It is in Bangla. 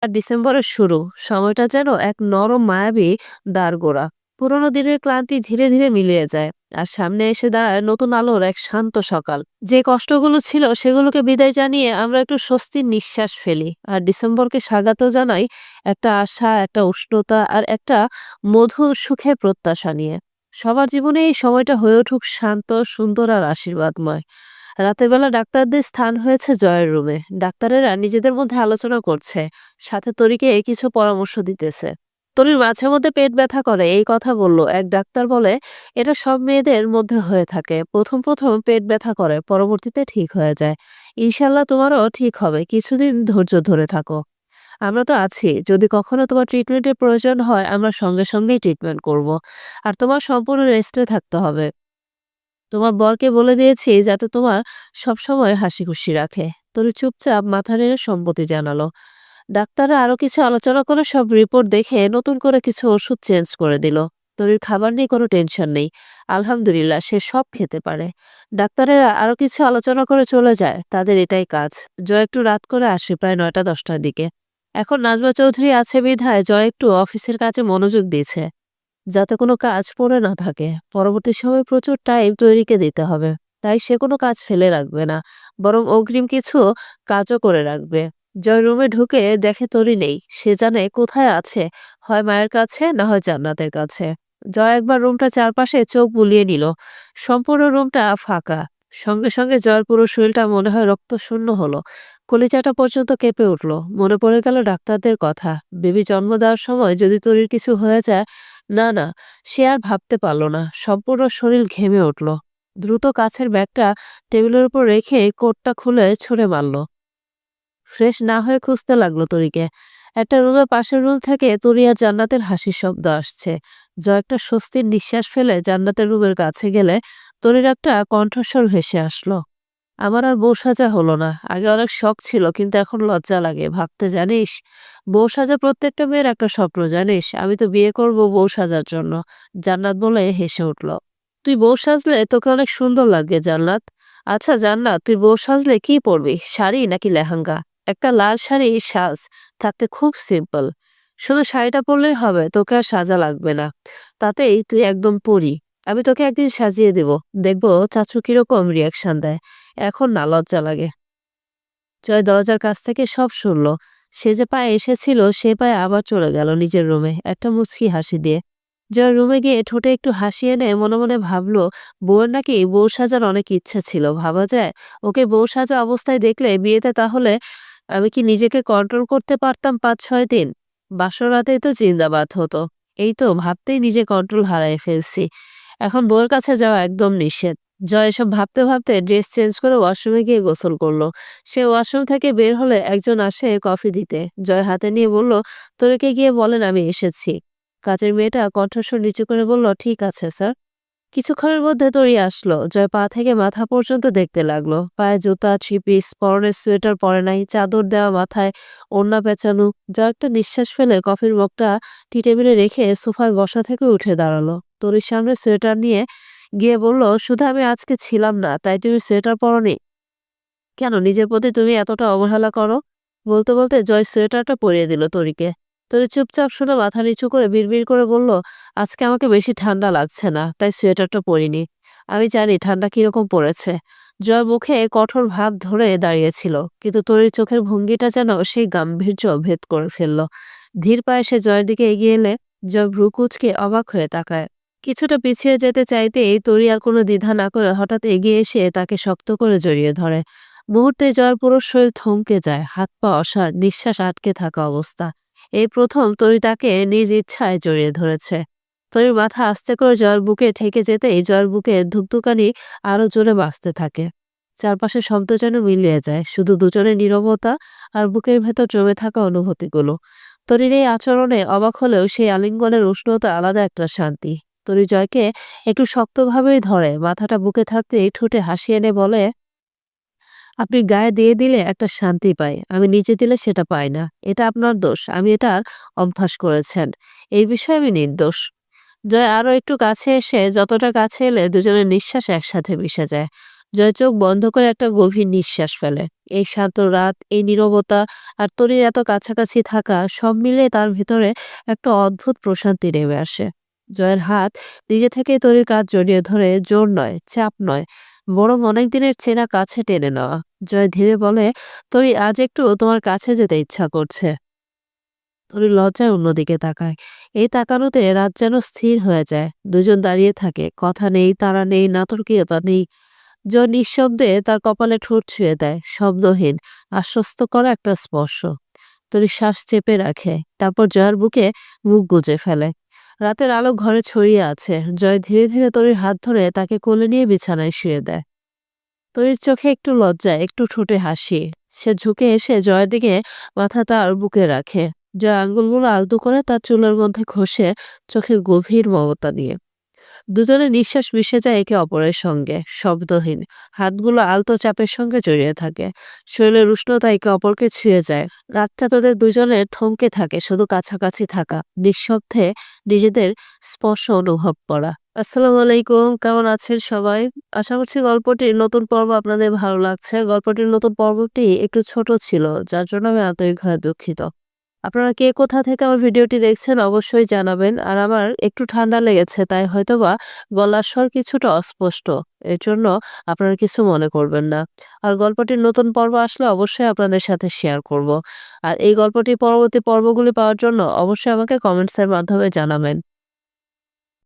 আর ডিসেম্বরের শুরু, সময়টা যেন এক নরম মায়াবী দ্বারগোড়া। পুরোনো দিনের ক্লান্তি ধীরে ধীরে মিলিয়ে যায়, আর সামনে এসে দাঁড়ায় নতুন আলোর এক শান্ত সকাল। যে কষ্টগুলো ছিল সেগুলোকে বিদায় জানিয়ে আমরা একটু স্বস্তির নিঃশ্বাস ফেলি, আর ডিসেম্বরকে স্বাগত জানাই একটা আশা, একটা উষ্ণতা আর একটা মধুর সুখের প্রত্যাশা নিয়ে। সবার জীবনে এই সময়টা হয়ে উঠুক শান্ত, সুন্দর আর আশীর্বাদময়। রাতের বেলা ডাক্তারদের স্থান হয়েছে জয়ের রুমে। ডাক্তারেরা নিজেদের মধ্যে আলোচনা করছে, সাথে তরিকে কিছু পরামর্শ দিতেছে। তরির মাঝে মধ্যে পেট ব্যথা করে এই কথা বলল এক ডাক্তার, বলে এটা সব মেয়েদের মধ্যে হয়ে থাকে, প্রথম প্রথম পেট ব্যথা করে, পরবর্তীতে ঠিক হয়ে যায়। ইনশাল্লাহ তোমারও ঠিক হবে, কিছুদিন ধৈর্য ধরে থাকো। আমরা তো আছি, যদি কখনো তোমার ট্রিটমেন্টের প্রয়োজন হয় আমরা সঙ্গে সঙ্গেই ট্রিটমেন্ট করব। আর তোমার সম্পূর্ণ রেস্টে থাকতে হবে। তোমার বরকে বলে দিয়েছি যাতে তোমার সবসময় হাসি খুশি রাখে। তরু চুপচাপ মাথা নেড়ে সম্মতি জানালো। ডাক্তাররা আরো কিছু আলোচনা করে সব রিপোর্ট দেখে নতুন করে কিছু ওষুধ চেঞ্জ করে দিল। তরির খাবার নিয়ে কোনো টেনশন নেই, আলহামদুলিল্লাহ সে সব খেতে পারে। ডাক্তারেরা আরো কিছু আলোচনা করে চলে যায়, তাদের এটাই কাজ। জয় একটু রাত করে আসে, প্রায় 9টা 10টার দিকে। এখন নাজমা চৌধুরী আছে বিধায় জয় একটু অফিসের কাজে মনোযোগ দিয়েছে, যাতে কোনো কাজ পড়ে না থাকে। পরবর্তী সময়ে প্রচুর টাইম তৈরিকে দিতে হবে, তাই সে কোনো কাজ ফেলে রাখবে না, বরং অগ্রিম কিছু কাজও করে রাখবে। জয় রুমে ঢুকে দেখে তরি নেই, সে জানে কোথায় আছে, হয় মায়ের কাছে না হয় জান্নাতের কাছে। জয় একবার রুমটা চারপাশে চোখ বুলিয়ে নিল, সম্পূর্ণ রুমটা ফাঁকা। সঙ্গে সঙ্গে জয়ের পুরো শরীরটা মনে হয় রক্ত শূন্য হলো, কলিজাটা পর্যন্ত কেঁপে উঠল। মনে পড়ে গেল ডাক্তারদের কথা, বেবি জন্ম দেওয়ার সময় যদি তরির কিছু হয়ে যায়। না, না, সে আর ভাবতে পারল না। সম্পূর্ণ শরীর ঘেমে উঠল। দ্রুত কাছের ব্যাগটা টেবিলের উপর রেখে কোটটা খুলে ছুঁড়ে মারল। ফ্রেশ না হয়ে খুঁজতে লাগলো তরিকে। একটা রুমের পাশের রুম থেকে তরি আর জান্নাতের হাসির শব্দ আসছে। জয় একটা স্বস্তির নিঃশ্বাস ফেলে জান্নাতের রুমের কাছে গেলে তরির একটা কণ্ঠস্বর ভেসে আসলো। আমার আর বউ সাজা হলো না। আগে অনেক শখ ছিল, কিন্তু এখন লজ্জা লাগে ভাবতে, জানিস? বউ সাজা প্রত্যেকটা মেয়ের একটা স্বপ্ন, জানিস? আমি তো বিয়ে করব বউ সাজার জন্য। জান্নাত বলে হেসে উঠল। তুই বউ সাজলে তোকে অনেক সুন্দর লাগবে জান্নাত। আচ্ছা জান্নাত, তুই বউ সাজলে কি পরবি, শাড়ি নাকি লেহেঙ্গা? একটা লাল শাড়ি সাজ, থাকতে খুব সিম্পল। শুধু শাড়িটা পরলেই হবে, তোকে আর সাজা লাগবে না। তাতেই তুই একদম পরি। আমি তোকে একদিন সাজিয়ে দেব, দেখবো চাচু কিরকম রিয়াকশন দেয়। এখন না, লজ্জা লাগে। জয় দরজার কাছ থেকে সব শুনল। সে যে পায়ে এসেছিল সে পায়ে আবার চলে গেল নিজের রুমে, একটা মুচকি হাসি দিয়ে। জয় রুমে গিয়ে ঠোঁটে একটু হাসি এনে মনে মনে ভাবলো, বউয়ের নাকি বউ সাজার অনেক ইচ্ছে ছিল। ভাবা যায়, ওকে বউ সাজা অবস্থায় দেখলে বিয়েতে তাহলে আমি কি নিজেকে কন্ট্রোল করতে পারতাম 5-6 দিন? বাসর রাতেই তো জিন্দাবাদ হতো। এই তো ভাবতেই নিজে কন্ট্রোল হারায় ফেলছি। এখন বউয়ের কাছে যাওয়া একদম নিষেধ। জয় এসব ভাবতে ভাবতে ড্রেস চেঞ্জ করে ওয়াশরুমে গিয়ে গোসল করলো। সে ওয়াশরুম থেকে বের হলে একজন আসে কফি দিতে। জয় হাতে নিয়ে বলল, তোরেকে গিয়ে বলেন আমি এসেছি। কাজের মেয়েটা কণ্ঠস্বর নিচু করে বলল, ঠিক আছে স্যার। কিছুক্ষণের মধ্যে তরি আসলো। জয় পা থেকে মাথা পর্যন্ত দেখতে লাগলো। পায়ে জুতা, থ্রি পিস, পরনের সোয়েটার পরে নাই, চাদর দেওয়া মাথায়, ওড়না পেঁচানো। জয় একটা নিঃশ্বাস ফেলে কফির মগটা টি টেবিলে রেখে সোফায় বসা থেকে উঠে দাঁড়ালো। তরির সামনে সোয়েটার নিয়ে গিয়ে বলল, শুধু আমি আজকে ছিলাম না তাই তুমি সোয়েটার পরনি? কেন নিজের প্রতি তুমি এতটা অবহেলা করো? বলতে বলতে জয় সোয়েটারটা পরিয়ে দিল তরিকে। তরি চুপচাপ শুনে মাথা নিচু করে বিড়বিড় করে বলল, আজকে আমাকে বেশি ঠান্ডা লাগছে না, তাই সোয়েটারটা পরিনি। আমি জানি ঠান্ডা কিরকম পড়েছে। জয় মুখে কঠোর ভাব ধরে দাঁড়িয়েছিল, কিন্তু তরির চোখের ভঙ্গিটা যেন সেই গাম্ভীর্য ভেদ করে ফেলল। ধীর পায়ে সে জয়ের দিকে এগিয়ে এলে জয় ভ্রু কুঁচকে অবাক হয়ে তাকায়। কিছুটা পিছিয়ে যেতে চাইতেই তরি আর কোনো দ্বিধা না করে হঠাৎ এগিয়ে এসে তাকে শক্ত করে জড়িয়ে ধরে। মুহূর্তে জয়ের পুরো শরীর থমকে যায়, হাত পা অসাড়, নিঃশ্বাস আটকে থাকা অবস্থা। এই প্রথম তরি তাকে নিজ ইচ্ছায় জড়িয়ে ধরেছে। তরির মাথা আস্তে করে জয়ের বুকে ঠেকে যেতেই জয়ের বুকে ধুকধুকানি আরো জোরে বাজতে থাকে। চারপাশে শব্দ যেন মিলিয়ে যায়, শুধু দুজনের নীরবতা আর বুকের ভেতর জমে থাকা অনুভূতিগুলো। তরির এই আচরণে অবাক হলেও সেই আলিঙ্গনের উষ্ণতা আলাদা একটা শান্তি। তরি জয়কে একটু শক্তভাবেই ধরে, মাথাটা বুকে থাকতেই ঠোঁটে হাসি এনে বলে, আপনি গায়ে দিয়ে দিলে একটা শান্তি পাই, আমি নিচে দিলে সেটা পাই না। এটা আপনার দোষ, আমি এটার অভ্যাস করেছেন। এই বিষয়ে আমি নির্দোষ। জয় আরো একটু কাছে এসে, যতটা কাছে এলে দুজনের নিঃশ্বাস একসাথে মিশে যায়। জয় চোখ বন্ধ করে একটা গভীর নিঃশ্বাস ফেলে। এই শান্ত রাত, এই নীরবতা আর তরির এত কাছাকাছি থাকা সব মিলিয়ে তার ভেতরে একটা অদ্ভুত প্রশান্তি নেমে আসে। জয়ের হাত নিজে থেকেই তরির কাঁধ জড়িয়ে ধরে, জোর নয়, চাপ নয়, বরং অনেক দিনের চেনা কাছে টেনে নেওয়া। জয় ধীরে বলে, তরি আজ একটু তোমার কাছে যেতে ইচ্ছা করছে। তরি লজ্জায় অন্যদিকে তাকায়। এই তাকানোতে রাত যেন স্থির হয়ে যায়। দুজন দাঁড়িয়ে থাকে, কথা নেই, তাড়া নেই, নাটকীয়তা নেই। জয় নিঃশব্দে তার কপালে ঠোঁট ছুঁয়ে দেয়, শব্দহীন, আশ্বস্ত করা একটা স্পর্শ। তরি শ্বাস চেপে রাখে, তারপর জয়ের বুকে মুখ গুজে ফেলে। রাতের আলো ঘরে ছড়িয়ে আছে। জয় ধীরে ধীরে তরির হাত ধরে তাকে কোলে নিয়ে বিছানায় শুয়ে দেয়। তরির চোখে একটু লজ্জা, একটু ঠোঁটে হাসি। সে ঝুঁকে এসে জয়ের দিকে মাথা তার বুকে রাখে। জয় আঙ্গুলগুলো আলতো করে তার চুলের মধ্যে ঘষে, চোখে গভীর মমতা নিয়ে। দুজনের নিঃশ্বাস মিশে যায় একে অপরের সঙ্গে, শব্দহীন। হাতগুলো আলতো চাপের সঙ্গে জড়িয়ে থাকে। শরীরের উষ্ণতা একে অপরকে ছুঁয়ে যায়। রাতটা তাদের দুজনের থমকে থাকে, শুধু কাছাকাছি থাকা, নিঃশব্দে নিজেদের স্পর্শ অনুভব করা। আসসালামু আলাইকুম, কেমন আছেন সবাই? আশা করছি গল্পটির নতুন পর্ব আপনাদের ভালো লাগছে। গল্পটির নতুন পর্বটি একটু ছোট ছিল, যার জন্য আমি আন্তরিকভাবে দুঃখিত। আপনারা কে কোথা থেকে আমার ভিডিওটি দেখছেন অবশ্যই জানাবেন। আর আমার একটু ঠান্ডা লেগেছে, তাই হয়তোবা গলার স্বর কিছুটা অস্পষ্ট। এর জন্য আপনারা কিছু মনে করবেন না। আর গল্পটির নতুন পর্ব আসলে অবশ্যই আপনাদের সাথে শেয়ার করব। আর এই গল্পটির পরবর্তী পর্বগুলি পাওয়ার জন্য অবশ্যই আমাকে কমেন্টসের মাধ্যমে জানাবেন।